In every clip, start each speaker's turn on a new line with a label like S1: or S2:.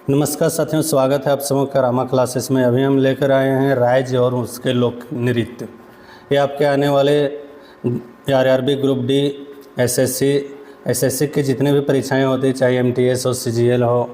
S1: नमस्कार साथियों, स्वागत है आप सबों का रामा क्लासेस में। अभी हम लेकर आए हैं राज्य और उसके लोक नृत्य। ये आपके आने वाले आरआरबी ग्रुप डी, एसएससी के जितने भी परीक्षाएं होती हैं, चाहे एमटीएस हो, सीजीएल हो,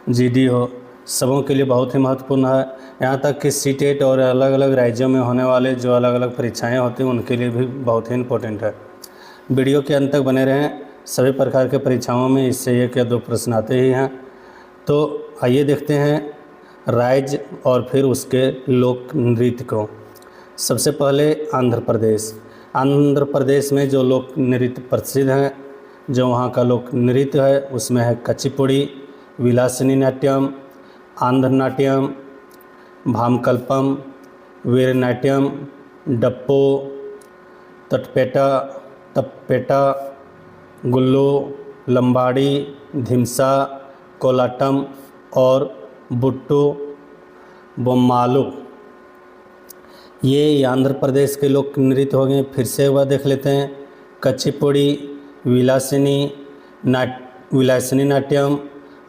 S1: जीडी हो, सबों के लिए बहुत ही महत्वपूर्ण है। यहाँ तक कि सीटेट और अलग अलग राज्यों में होने वाले जो अलग अलग परीक्षाएँ होती हैं उनके लिए भी बहुत ही इम्पोर्टेंट है। वीडियो के अंत तक बने रहें। सभी प्रकार के परीक्षाओं में इससे एक या दो प्रश्न आते ही हैं। तो आइए देखते हैं राज्य और फिर उसके लोक नृत्य को। सबसे पहले आंध्र प्रदेश में जो लोक नृत्य प्रसिद्ध हैं, जो वहाँ का लोक नृत्य है उसमें है कचिपुड़ी, विलासिनी नाट्यम, आंध्र नाट्यम, भामकल्पम, वीरनाट्यम, डप्पो, तप्पेटा, गुल्लो, लंबाड़ी, धिमसा, कोलाटम और बुट्टू बोम्मालू। ये आंध्र प्रदेश के लोक नृत्य हो गए। फिर से वह देख लेते हैं। कचिपुड़ी, विलासिनी नाट्यम,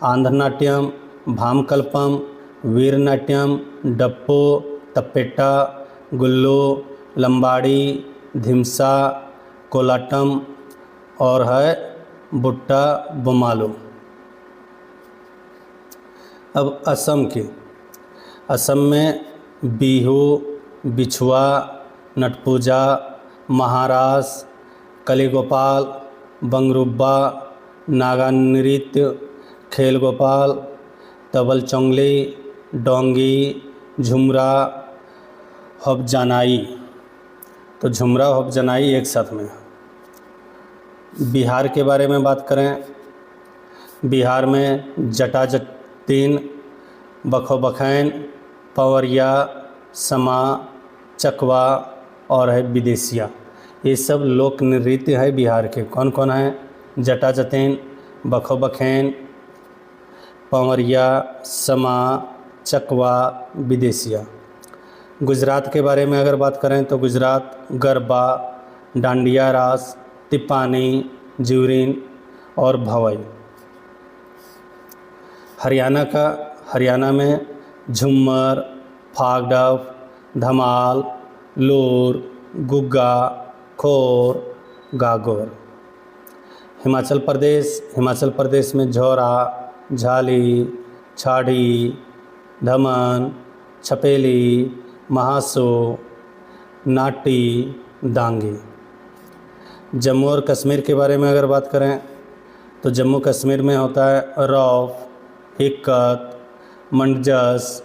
S1: आंध्र नाट्यम, भामकल्पम, वीरनाट्यम, डप्पो, तप्पेटा, गुल्लो, लंबाड़ी, धिमसा, कोलाटम और है बुट्टा बोम्मालू। अब असम में बिहू, बिछुआ, नटपूजा, महारास, कलीगोपाल, बंगरुब्बा, नागा नृत्य, खेल गोपाल, तबल चोंगली, डोंगी, झुमरा, हबजनाई। तो झुमरा हबजनाई एक साथ में। बिहार के बारे में बात करें, बिहार में जटा जतीन, बखो बखैन, पवरिया, समा, चकवा और है विदेशिया। ये सब लोक नृत्य है बिहार के। कौन कौन है? जटा जतीन, बखो बखैन, पवरिया, समा, चकवा, विदेशिया। गुजरात के बारे में अगर बात करें तो गुजरात गरबा, डांडिया रास, तिपानी, ज्यूरिन और भवई। हरियाणा में झूमर, फागडफ, धमाल, लोर, गुग्गा, खोर, गागोर। हिमाचल प्रदेश में झोरा, झाली, छाड़ी, धमन, छपेली, महासो, नाटी, दांगी। जम्मू और कश्मीर के बारे में अगर बात करें तो जम्मू कश्मीर में होता है रौफ, हिक्कत, मंडजस,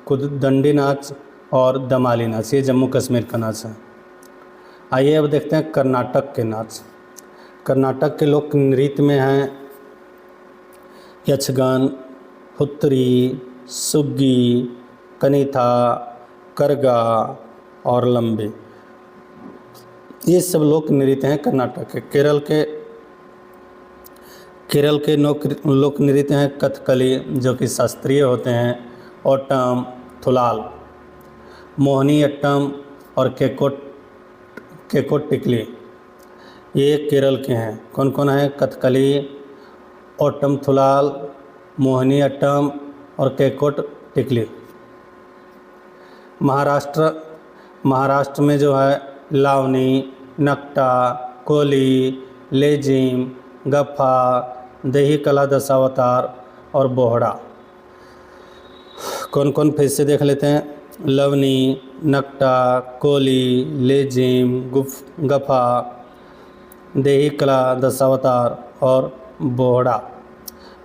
S1: कुददंडी नाच और दमाली नाच। ये जम्मू कश्मीर का नाच है। आइए अब देखते हैं कर्नाटक के नाच। कर्नाटक के लोक नृत्य में हैं यक्षगान, हुत्तरी, सुग्गी, कनिथा, करगा और लंबे। ये सब लोक नृत्य हैं कर्नाटक के। केरल के लोक नृत्य हैं कथकली, जो कि शास्त्रीय होते हैं, ओटम, थुलाल, मोहिनी अट्टम और केकोट टिकली। ये केरल के हैं। कौन कौन है? कथकली, ओटम थुलाल, मोहिनी अट्टम और केकोट टिकली। महाराष्ट्र में जो है लावनी, नकटा, कोली, लेजिम, गफ्फा, दही कला दशावतार और बोहड़ा। कौन कौन फिर से देख लेते हैं। लवनी, नकटा, कोली, लेजिम, गफ्फा, देही कला दशावतार और बोहड़ा।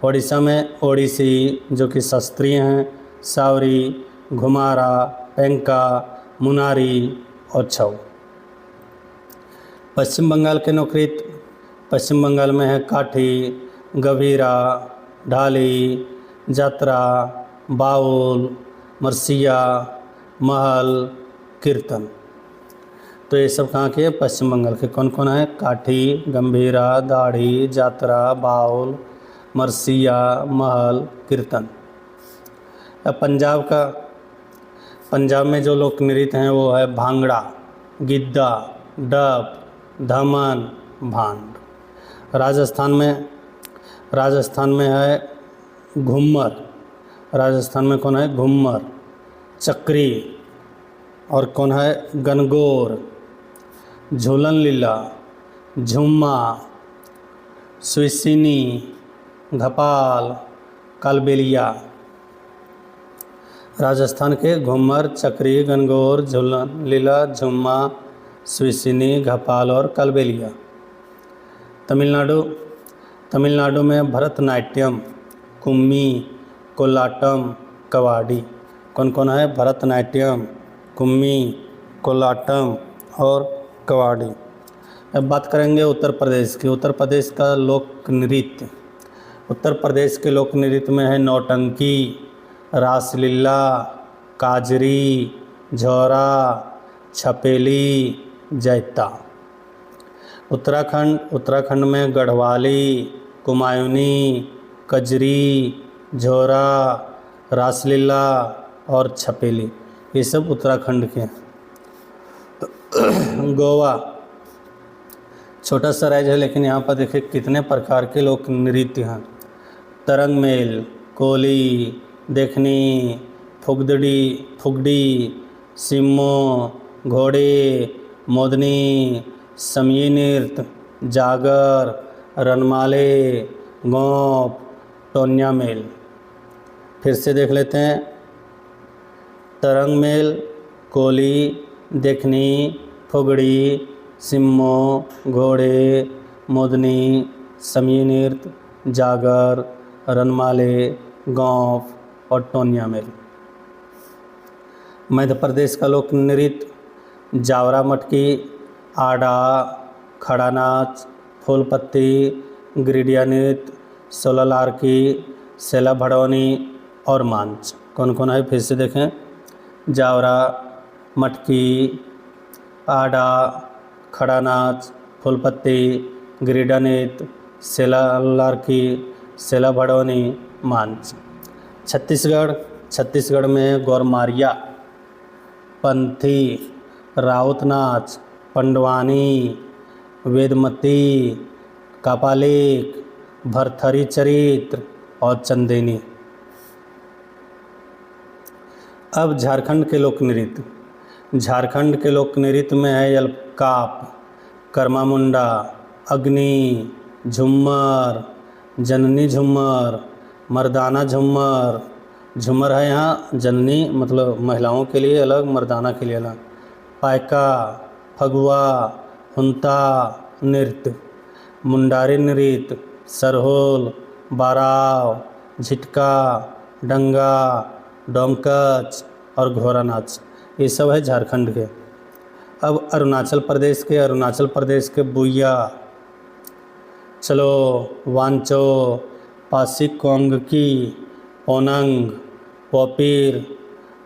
S1: ओडिशा में ओडिसी, जो कि शास्त्रीय हैं, सावरी, घुमारा, पेंका, मुनारी और छऊ। पश्चिम बंगाल में है काठी, गभीरा, ढाली, जात्रा, बाउल, मरसिया, महल, कीर्तन। तो ये सब कहाँ के? पश्चिम बंगाल के। कौन कौन है? काठी, गंभीरा, दाढ़ी, जात्रा, बाउल, मरसिया, महल, कीर्तन। अब पंजाब में जो लोक नृत्य हैं वो है भांगड़ा, गिद्दा, डप, धमन, भांड। राजस्थान में राजस्थान में है घूमर, राजस्थान में कौन है घूमर। चक्री और कौन है गनगौर। झूलन लीला, झुम्मा, सुइसिनी, घपाल, कालबेलिया। राजस्थान के घूमर, चक्री, गनगौर, झूलन लीला, झुम्मा, सुइसिनी, घपाल और कालबेलिया। तमिलनाडु, तमिलनाडु में भरतनाट्यम, कुम्मी, कोलाटम, कवाडी। कौन कौन है भरतनाट्यम, कुम्मी, कोलाटम और कवाडी। अब बात करेंगे उत्तर प्रदेश की। उत्तर प्रदेश का लोक नृत्य, उत्तर प्रदेश के लोक नृत्य में है नौटंकी, रासलीला, काजरी, झौरा, छपेली, जैता। उत्तराखंड, उत्तराखंड में गढ़वाली, कुमायूनी, कजरी, झौरा, रासलीला और छपेली, ये सब उत्तराखंड के हैं। गोवा छोटा सा राज्य है, लेकिन यहाँ पर देखिए कितने प्रकार के लोक नृत्य हैं। तरंग मेल, कोली, देखनी, फुगड़ी, सिम्मो, घोड़े, मोदनी, समयी नृत्य, जागर, रनमाले, गोंप, टोन्या मेल। फिर से देख लेते हैं। तरंग मेल, कोली, देखनी, फुगड़ी, सिम्मो, घोड़े, मोदनी, समयी नृत्य, जागर, रनमाले, गोंप और टोन्या मेल। मध्य प्रदेश का लोक नृत्य जावरा मटकी, आड़ा, खड़ा नाच, फूलपत्ती, गिरिडिया नृत्य, सोलह लारकी, सेला भड़ौनी और मांच। कौन कौन है फिर से देखें। जावरा, मटकी, आड़ा, खड़ा नाच, फूलपत्ती, गिरिडा नृत्य, सेला लारकी, सेला भड़ौनी, मांच। छत्तीसगढ़, छत्तीसगढ़ में गौरमारिया, पंथी, राउत नाच, पंडवानी, वेदमती, कापालिक, भरथरी चरित्र और चंदेनी। अब झारखंड के लोक नृत्य। झारखंड के लोक नृत्य में है यलकाप, कर्मा मुंडा, अग्नि, झूमर, जननी झूमर, मर्दाना झूमर। झूमर है यहाँ जननी मतलब महिलाओं के लिए अलग, मर्दाना के लिए अलग। पायका, फगुआ, हुंता नृत्य, मुंडारी नृत्य, सरहोल, बाराव, झिटका, डंगा, डोमकच और घोड़ा नाच, ये सब है झारखंड के। अब अरुणाचल प्रदेश के, अरुणाचल प्रदेश के बुइया, चलो, वांचो, पासिकोंगकी, ओनंग, पोपीर,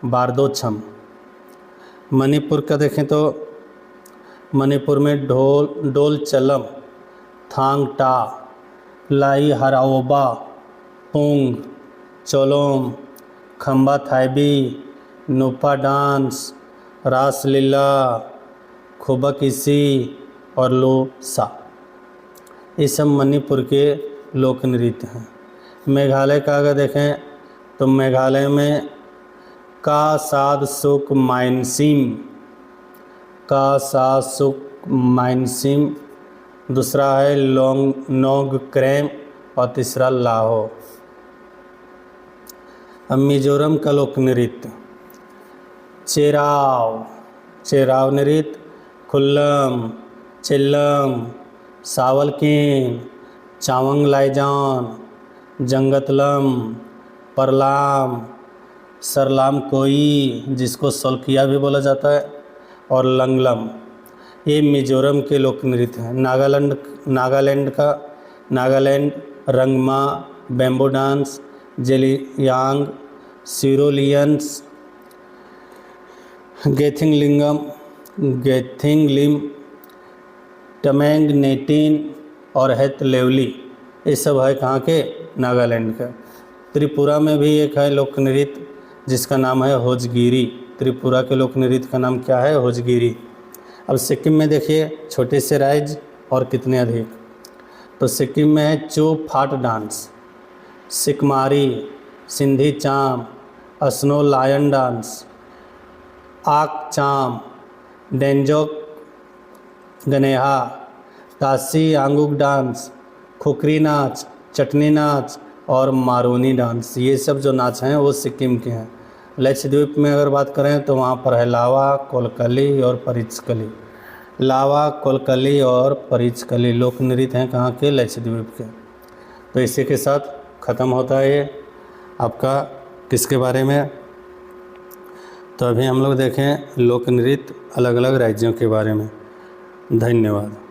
S1: बारदोछम। मणिपुर का देखें तो मणिपुर में डोल चलम, थांग टा, लाई हराओबा, पुंग, चोलोम, खम्बा थाईबी, नूपा डांस, रासलीला, खुबकिसी और लोसा, ये सब मणिपुर के लोक नृत्य हैं। मेघालय का अगर देखें तो मेघालय में का साद सुक माइनसिम, का साद सुक माइनसिम, दूसरा है नोंग क्रैम और तीसरा लाहो। अब मिजोरम का लोक नृत्य चेराव, चेराव नृत्य, खुल्लम, चिल्लम, सावलकिन, चावंग लाइजान, जंगतलम, परलाम, सरलाम कोई जिसको सोल्किया भी बोला जाता है और लंगलम, ये मिजोरम के लोक नृत्य हैं। नागालैंड रंगमा, बैम्बो डांस, जेलियांग, सिरोलियंस, गेथिंगलिम, टमेंग नेटिन और हेतलेवली, ये सब है कहाँ के, नागालैंड का। त्रिपुरा में भी एक है लोक नृत्य जिसका नाम है होजगिरी। त्रिपुरा के लोक नृत्य का नाम क्या है, होजगिरी। अब सिक्किम में देखिए छोटे से राज्य और कितने अधिक। तो सिक्किम में है चो फाट डांस, सिकमारी, सिंधी चाम, स्नो लायन डांस, आक चाम, डेंजोक गनेहा, तासी आंगुक डांस, खुकरी नाच, चटनी नाच और मारूनी डांस। ये सब जो नाच हैं वो सिक्किम के हैं। लक्षद्वीप में अगर बात करें तो वहाँ पर है लावा, कोलकली और परिचकली। लावा, कोलकली और परिचकली लोक नृत्य हैं कहाँ के? लक्षद्वीप के। तो इसी के साथ ख़त्म होता है ये आपका किसके बारे में? तो अभी हम लोग देखें लोक नृत्य अलग अलग राज्यों के बारे में। धन्यवाद।